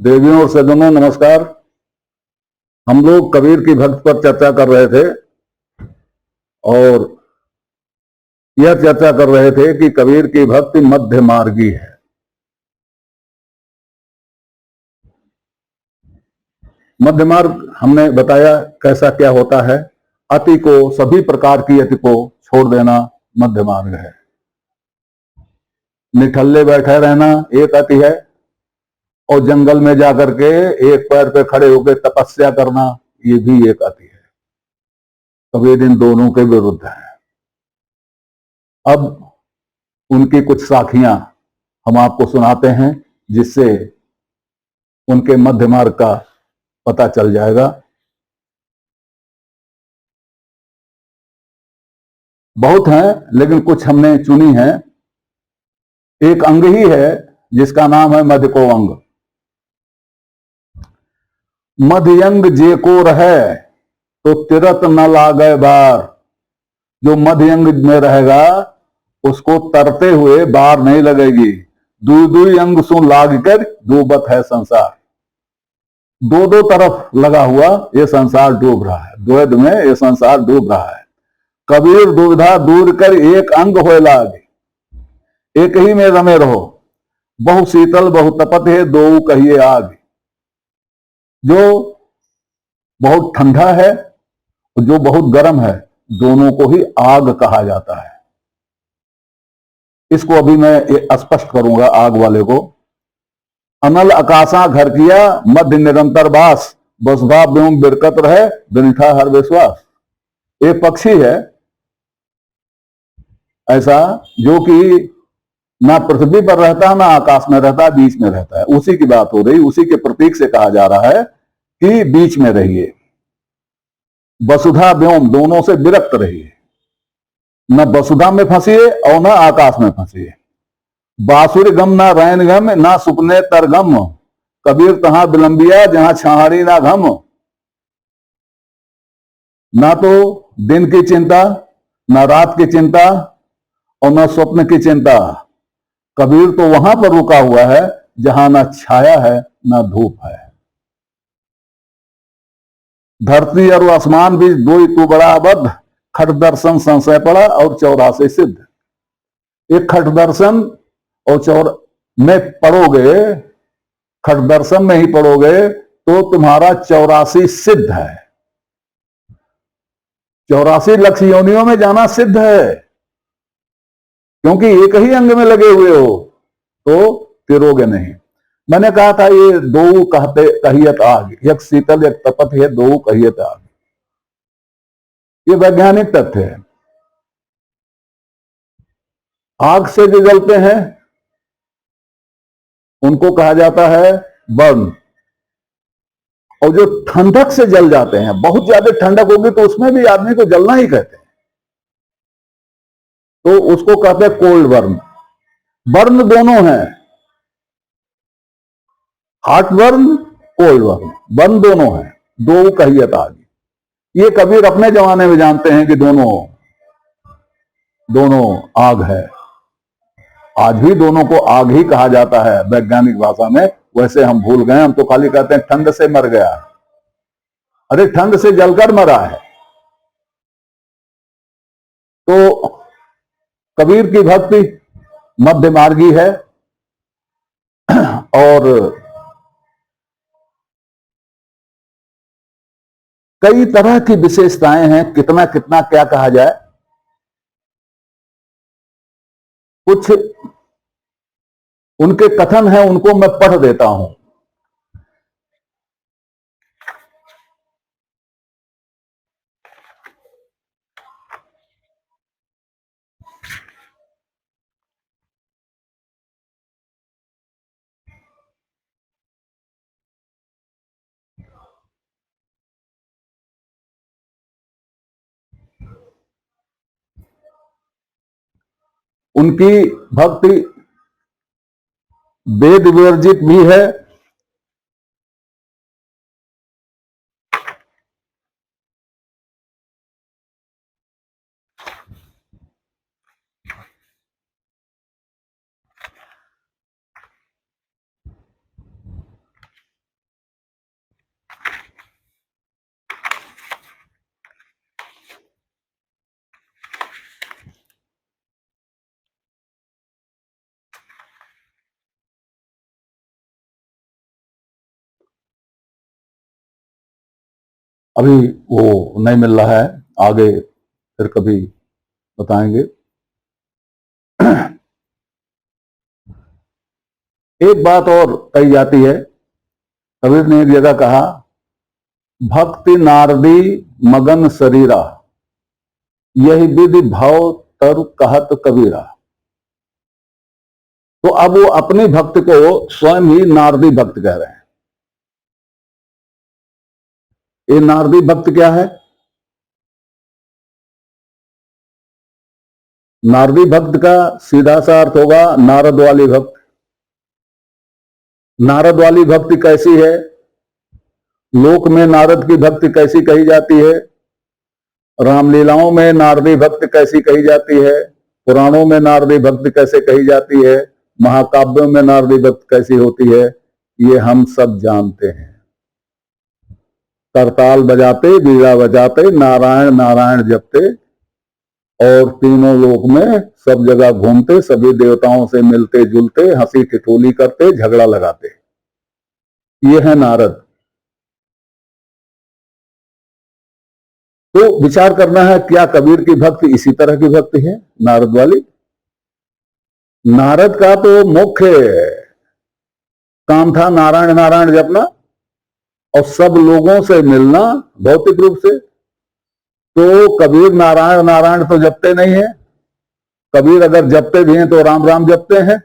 देवियों और सज्जनों नमस्कार। हम लोग कबीर की भक्ति पर चर्चा कर रहे थे और यह चर्चा कर रहे थे कि कबीर की भक्ति मध्य मार्गी है। मध्य मार्ग हमने बताया कैसा क्या होता है। अति को, सभी प्रकार की अति को छोड़ देना मध्य मार्ग है। निठल्ले बैठे रहना एक अति है और जंगल में जाकर के एक पैर पे खड़े होकर तपस्या करना ये भी एक अति है। कबीर इन दोनों के विरुद्ध है। अब उनकी कुछ साखियां हम आपको सुनाते हैं जिससे उनके मध्य मार्ग का पता चल जाएगा। बहुत हैं लेकिन कुछ हमने चुनी है। एक अंग ही है जिसका नाम है मध्य को अंग। मध्यंग जे को रहे तो तिरत न लागे बार। जो मध्यंग में रहेगा उसको तरते हुए बार नहीं लगेगी। दुई दुई अंग सु लाग कर डूबत है संसार। दो दो तरफ लगा हुआ ये संसार डूब रहा है। द्वैध में ये संसार डूब रहा है। कबीर दुविधा दूर कर एक अंग होए लागे। एक ही में रमे रहो। बहु शीतल बहु तपत है दो कहिए आग। जो बहुत ठंडा है और जो बहुत गर्म है दोनों को ही आग कहा जाता है। इसको अभी मैं स्पष्ट करूंगा आग वाले को। अनल आकाशा घर किया मध्य निरंतर बास। बसभा व्योम बिरकत रहे बिरठा हर विश्वास। एक पक्षी है ऐसा जो कि ना पृथ्वी पर रहता ना आकाश में रहता, बीच में रहता है। उसी की बात हो रही, उसी के प्रतीक से कहा जा रहा है कि बीच में रहिए। वसुधा व्योम दोनों से विरक्त रहिए। न वसुधा में फंसिए और न आकाश में फंसिए। बासुर गम ना रैन गम ना सुपने तरगम। कबीर तहां विलंबिया जहां छाहरी ना घम। ना तो दिन की चिंता ना रात की चिंता और न स्वप्न की चिंता। कबीर तो वहां पर रुका हुआ है जहां ना छाया है ना धूप है। धरती और आसमान भी दो ही तू बड़ा अबद्ध। खट दर्शन संशय पड़ा और 84 सिद्ध। एक खट दर्शन और चौर में पढ़ोगे, खट दर्शन में ही पढ़ोगे तो तुम्हारा 84 सिद्ध है। 84 लक्ष योनियों में जाना सिद्ध है क्योंकि एक ही अंग में लगे हुए हो तो तिरोगे नहीं। मैंने कहा था ये दो कहते कहियत आग। एक शीतल एक तपत है दो कहियत आग। ये वैज्ञानिक तथ्य है। आग से जो जलते हैं उनको कहा जाता है बर्न। और जो ठंडक से जल जाते हैं, बहुत ज्यादा ठंडक होगी तो उसमें भी आदमी को जलना ही कहते हैं, तो उसको कहते हैं कोल्ड बर्न। बर्न दोनों हैं, hot burn cold burn, burn दोनों हैं। दो कहियत आग। ये कबीर अपने जमाने में जानते हैं कि दोनों दोनों आग है। आज भी दोनों को आग ही कहा जाता है वैज्ञानिक भाषा में। वैसे हम भूल गए, हम तो खाली कहते हैं ठंड से मर गया। अरे ठंड से जलकर मरा है। तो कबीर की भक्ति मध्य मार्गी है और कई तरह की विशेषताएं हैं। कितना कितना क्या कहा जाए। कुछ उनके कथन हैं उनको मैं पढ़ देता हूं। उनकी भक्ति वेद विवर्जित भी है अभी वो नहीं मिल रहा है, आगे फिर कभी बताएंगे। एक बात और कही जाती है, कबीर ने एक जगह कहा, भक्ति नारदी मगन शरीरा, यही विधि भाव तर कहत कबीरा। तो अब वो अपनी भक्ति को स्वयं ही नारदी भक्त कह रहे हैं। ये नारदी भक्त क्या है? नारदी भक्त का सीधा सा अर्थ होगा नारद वाली भक्त। नारद वाली भक्ति कैसी है? लोक में नारद की भक्ति कैसी कही जाती है? रामलीलाओं में नारदी भक्ति कैसी कही जाती है? पुराणों में नारदी भक्ति कैसे कही जाती है? महाकाव्यों में नारदी भक्ति कैसी होती है? ये हम सब जानते हैं। करताल बजाते, बीड़ा बजाते, नारायण नारायण जपते, और तीनों लोक में सब जगह घूमते, सभी देवताओं से मिलते जुलते, हंसी ठिठोली करते, झगड़ा लगाते। ये है नारद। तो विचार करना है, क्या कबीर की भक्ति इसी तरह की भक्ति है, नारद वाली? नारद का तो मुख्य काम था नारायण नारायण जपना और सब लोगों से मिलना भौतिक रूप से। तो कबीर नारायण नारायण तो जपते नहीं है। कबीर अगर जपते भी हैं तो राम राम जपते हैं।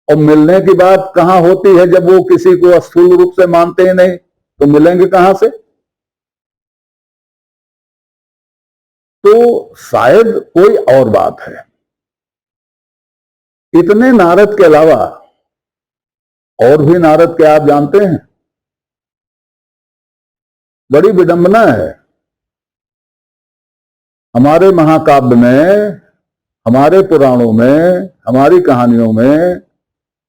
और मिलने की बात कहां होती है? जब वो किसी को स्थूल रूप से मानते ही नहीं, तो मिलेंगे कहां से? तो शायद कोई और बात है। इतने नारद के अलावा और भी नारद क्या आप जानते हैं? बड़ी विडंबना है। हमारे महाकाव्य में, हमारे पुराणों में, हमारी कहानियों में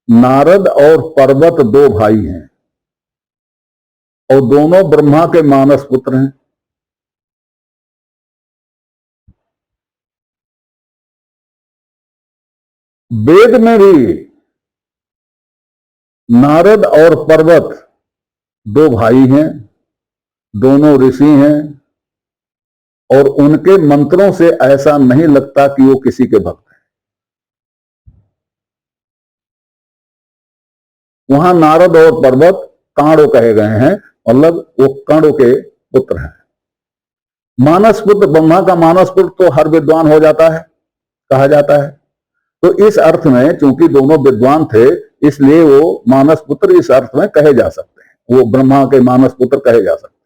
नारद और पर्वत दो भाई हैं और दोनों ब्रह्मा के मानस पुत्र हैं। वेद में भी नारद और पर्वत दो भाई हैं, दोनों ऋषि हैं, और उनके मंत्रों से ऐसा नहीं लगता कि वो किसी के भक्त हैं। वहां नारद और पर्वत कांडो कहे गए हैं, मतलब वो कांडो के पुत्र हैं। मानस पुत्र, ब्रह्मा का मानस पुत्र तो हर विद्वान हो जाता है, कहा जाता है। तो इस अर्थ में चूंकि दोनों विद्वान थे, इसलिए वो मानस पुत्र इस अर्थ में कहे जा सकते हैं, वो ब्रह्मा के मानस पुत्र कहे जा सकते हैं।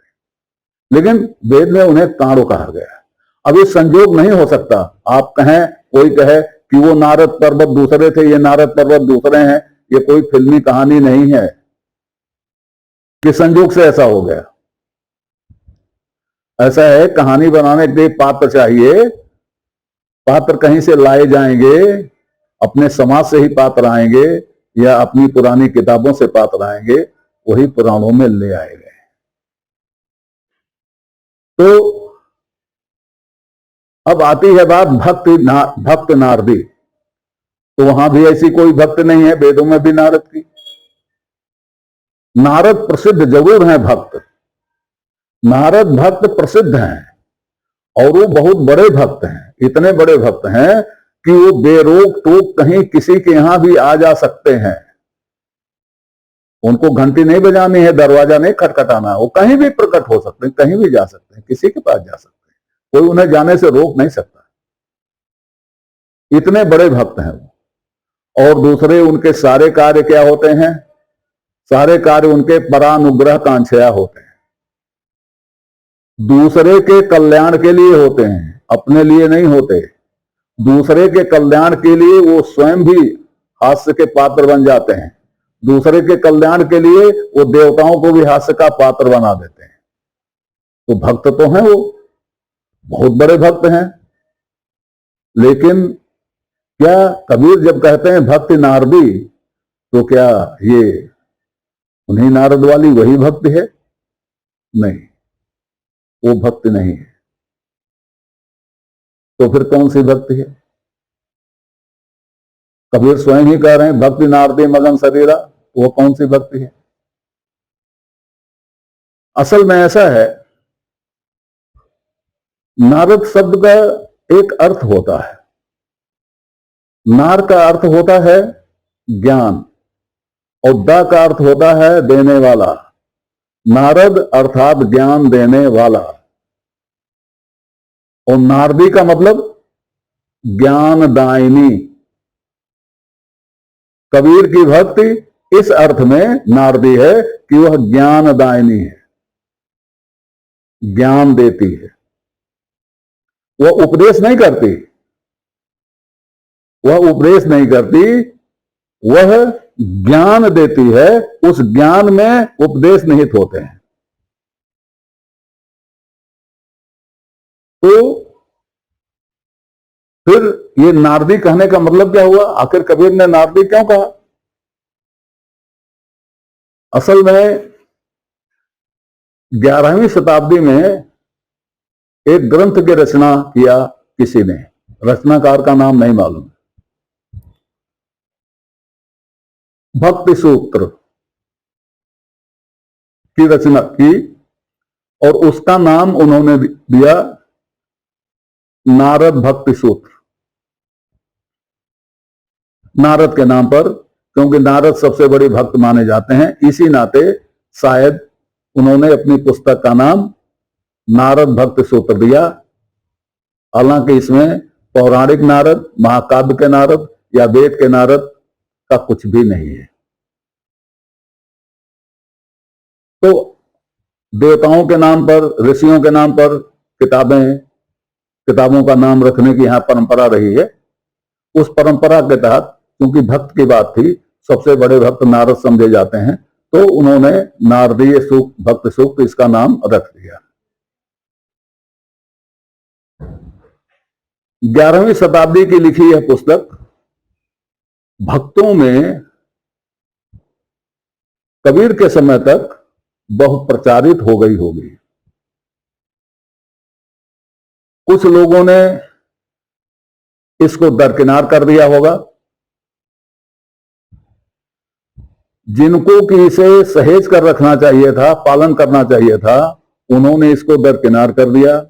लेकिन वेद में उन्हें कांडो कहा गया। अब ये संयोग नहीं हो सकता। आप कहें, कोई कहे कि वो नारद पर्वत दूसरे थे, ये नारद पर्वत दूसरे हैं, ये कोई फिल्मी कहानी नहीं है कि संयोग से ऐसा हो गया। ऐसा है, कहानी बनाने के लिए पात्र चाहिए। पात्र कहीं से लाए जाएंगे, अपने समाज से ही पात्र आएंगे या अपनी पुरानी किताबों से पात्र आएंगे, वही पुराणों में ले आए गए। तो अब आती है बात भक्त नारदी। तो वहां भी ऐसी कोई भक्त नहीं है, वेदों में भी नारद की। नारद प्रसिद्ध जरूर हैं भक्त, नारद भक्त प्रसिद्ध हैं और वो बहुत बड़े भक्त हैं। इतने बड़े भक्त हैं कि वो बेरोक टोक कहीं किसी के यहां भी आ जा सकते हैं। उनको घंटी नहीं बजानी है, दरवाजा नहीं खटखटाना है, वो कहीं भी प्रकट हो सकते हैं, कहीं भी जा सकते हैं, किसी के पास जा सकते हैं, कोई उन्हें जाने से रोक नहीं सकता। इतने बड़े भक्त हैं वो। और दूसरे उनके सारे कार्य क्या होते हैं? सारे कार्य उनके परानुग्रह कांक्षया होते हैं, दूसरे के कल्याण के लिए होते हैं, अपने लिए नहीं होते। दूसरे के कल्याण के लिए वो स्वयं भी हास्य के पात्र बन जाते हैं, दूसरे के कल्याण के लिए वो देवताओं को भी हास्य का पात्र बना देते हैं। तो भक्त तो हैं वो, बहुत बड़े भक्त हैं। लेकिन क्या कबीर जब कहते हैं भक्ति नारदी, तो क्या ये उन्हीं नारद वाली वही भक्ति है? नहीं, वो भक्ति नहीं है। तो फिर कौन सी भक्ति है? कबीर स्वयं ही कह रहे हैं भक्ति नारदी मगन शरीरा, वो कौन सी भक्ति है? असल में ऐसा है, नारद शब्द का एक अर्थ होता है। नार का अर्थ होता है ज्ञान और द का अर्थ होता है देने वाला। नारद अर्थात ज्ञान देने वाला, और नारदी का मतलब ज्ञानदायिनी। कबीर की भक्ति इस अर्थ में नारदी है कि वह ज्ञानदायिनी है, ज्ञान देती है। वह उपदेश नहीं करती, वह उपदेश नहीं करती, वह ज्ञान देती है। उस ज्ञान में उपदेश निहित होते हैं। तो फिर ये नारदी कहने का मतलब क्या हुआ? आखिर कबीर ने नारदी क्यों कहा? असल में 11वीं शताब्दी में एक ग्रंथ की रचना किया किसी ने, रचनाकार का नाम नहीं मालूम, भक्ति सूत्र की रचना की, और उसका नाम उन्होंने दिया नारद भक्ति सूत्र, नारद के नाम पर, क्योंकि नारद सबसे बड़े भक्त माने जाते हैं। इसी नाते शायद उन्होंने अपनी पुस्तक का नाम नारद भक्ति सूत्र दिया। हालांकि इसमें पौराणिक नारद, महाकाव्य के नारद या वेद के नारद का कुछ भी नहीं है। तो देवताओं के नाम पर, ऋषियों के नाम पर किताबों का नाम रखने की यहां परंपरा रही है। उस परंपरा के तहत, क्योंकि भक्त की बात थी, सबसे बड़े भक्त नारद समझे जाते हैं, तो उन्होंने नारदीय सूक्त, भक्ति सूक्त, इसका नाम रख दिया। 11वीं शताब्दी की लिखी यह पुस्तक भक्तों में कबीर के समय तक बहुत प्रचारित हो गई होगी। कुछ लोगों ने इसको दरकिनार कर दिया होगा, जिनको कि इसे सहेज कर रखना चाहिए था, पालन करना चाहिए था, उन्होंने इसको दरकिनार कर दिया।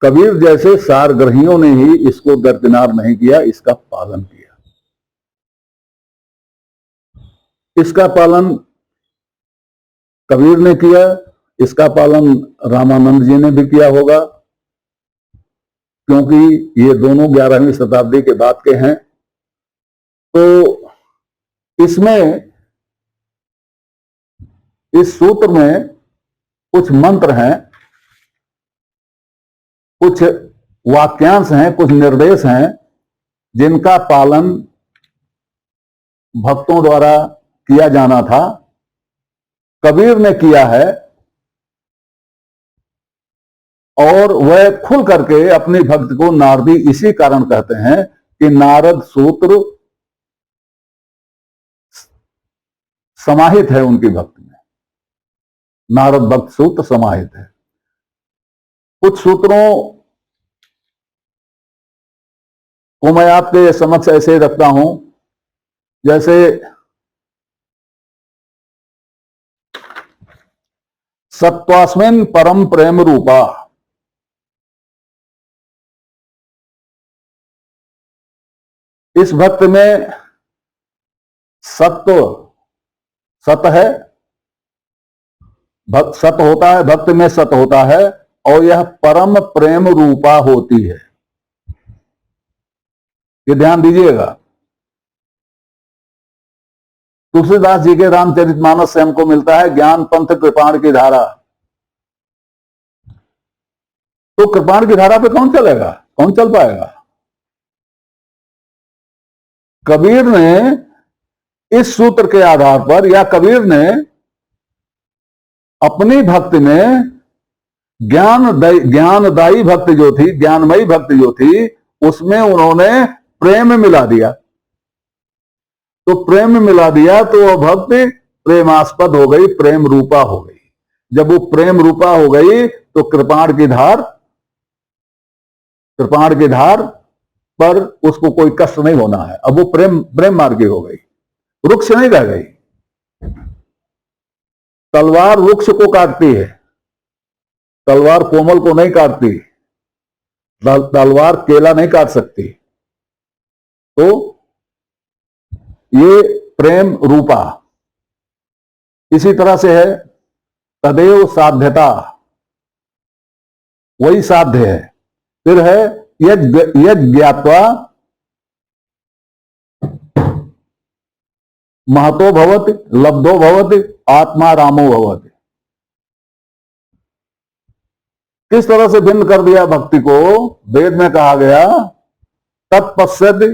कबीर जैसे सारग्रहियों ने ही इसको दरकिनार नहीं किया, इसका पालन किया। इसका पालन कबीर ने किया, इसका पालन रामानंद जी ने भी किया होगा, क्योंकि ये दोनों 11वीं शताब्दी के बाद के हैं। तो इसमें, इस सूत्र में कुछ मंत्र हैं, कुछ वाक्यांश हैं, कुछ निर्देश हैं, जिनका पालन भक्तों द्वारा किया जाना था। कबीर ने किया है, और वह खुल करके अपनी भक्ति को नारदी इसी कारण कहते हैं कि नारद सूत्र समाहित है उनकी भक्ति में, नारद भक्त सूत्र समाहित है। कुछ सूत्रों को मैं आपके समक्ष ऐसे रखता हूं, जैसे सत्वास्मिन् परम प्रेम रूपा, इस भक्त में सत्व, सत है, भक्त सत होता है, भक्त में सत होता है, और यह परम प्रेम रूपा होती है। ये ध्यान दीजिएगा। तुलसीदास जी के रामचरितमानस से हमको मिलता है ज्ञान पंथ कृपाण की धारा। तो कृपाण की धारा पे कौन चलेगा, कौन चल पाएगा? कबीर ने इस सूत्र के आधार पर, या कबीर ने अपनी भक्ति में ज्ञानदायी भक्ति जो थी, ज्ञानमयी भक्ति जो थी, उसमें उन्होंने प्रेम मिला दिया। तो प्रेम मिला दिया तो वह भक्ति प्रेमास्पद हो गई, प्रेम रूपा हो गई। जब वो प्रेम रूपा हो गई तो कृपाण की धार पर उसको कोई कष्ट नहीं होना है। अब वो प्रेम मार्गी हो गई, रुक्ष नहीं रह गई। तलवार वृक्ष को काटती है, तलवार कोमल को नहीं काटती, तलवार केला नहीं काट सकती। तो ये प्रेम रूपा। इसी तरह से है तदेव साध्यता, वही साध्य है। फिर है यज्ञ ज्ञात्वा महतो भवति लब्धो भवति आत्मा रामो भवति। किस तरह से भिन्न कर दिया भक्ति को? वेद में कहा गया तत्पश्यति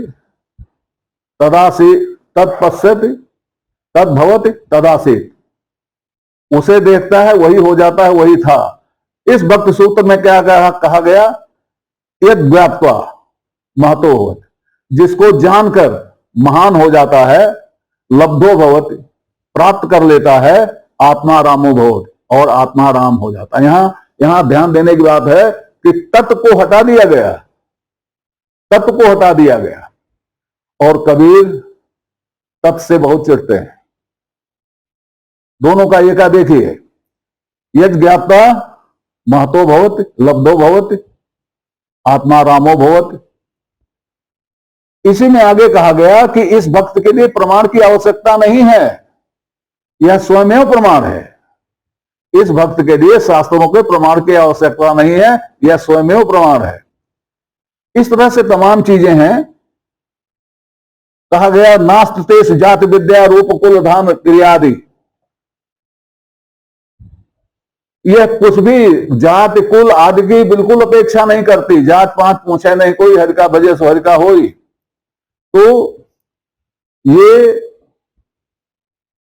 तदासी, तत्पश्यति तद्भवति तदासीत। उसे देखता है वही हो जाता है, वही था। इस भक्ति सूत्र में क्या कहा गया? यज्ञ ज्ञात्वा महतो भवति, जिसको जानकर महान हो जाता है, लब्धो भवति प्राप्त कर लेता है, आत्मा रामो भवति और आत्मा राम हो जाता है। यहां ध्यान देने की बात है कि तत्व को हटा दिया गया, तत्व को हटा दिया गया। और कबीर तत्व से बहुत चिढ़ते हैं। दोनों का एका देखिए, यज्ञ ज्ञात्वा महतो भवति लब्धो भवति आत्मा रामो भवति। इसी में आगे कहा गया कि इस भक्त के लिए प्रमाण की आवश्यकता नहीं है, यह स्वयं प्रमाण है। इस भक्त के लिए शास्त्रों के प्रमाण की आवश्यकता नहीं है, यह स्वयं प्रमाण है। इस तरह से तमाम चीजें हैं। कहा गया नास्ति तेष जाति विद्या रूप कुल धान क्रियादि। यह कुछ भी जाति कुल आदि की बिल्कुल अपेक्षा नहीं करती। जात पांच पूछे नहीं कोई, हरि का भजे सो हरि का होई। तो ये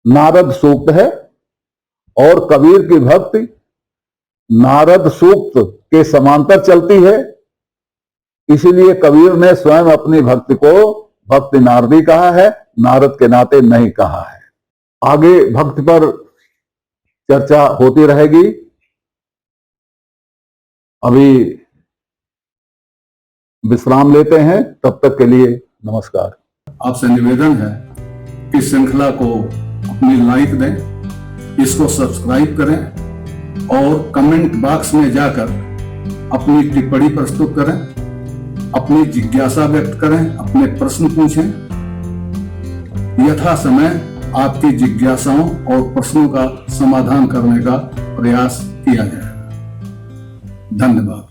नारद सूक्त है और कबीर की भक्ति नारद सूक्त के समांतर चलती है। इसीलिए कबीर ने स्वयं अपनी भक्ति को भक्ति नारदी कहा है, नारद के नाते नहीं कहा है। आगे भक्ति पर चर्चा होती रहेगी। अभी विश्राम लेते हैं, तब तक के लिए नमस्कार। आपसे निवेदन है कि श्रृंखला को अपनी लाइक दें, इसको सब्सक्राइब करें और कमेंट बॉक्स में जाकर अपनी टिप्पणी प्रस्तुत करें, अपनी जिज्ञासा व्यक्त करें, अपने प्रश्न पूछें। यथा समय आपकी जिज्ञासाओं और प्रश्नों का समाधान करने का प्रयास किया जाएगा। धन्यवाद।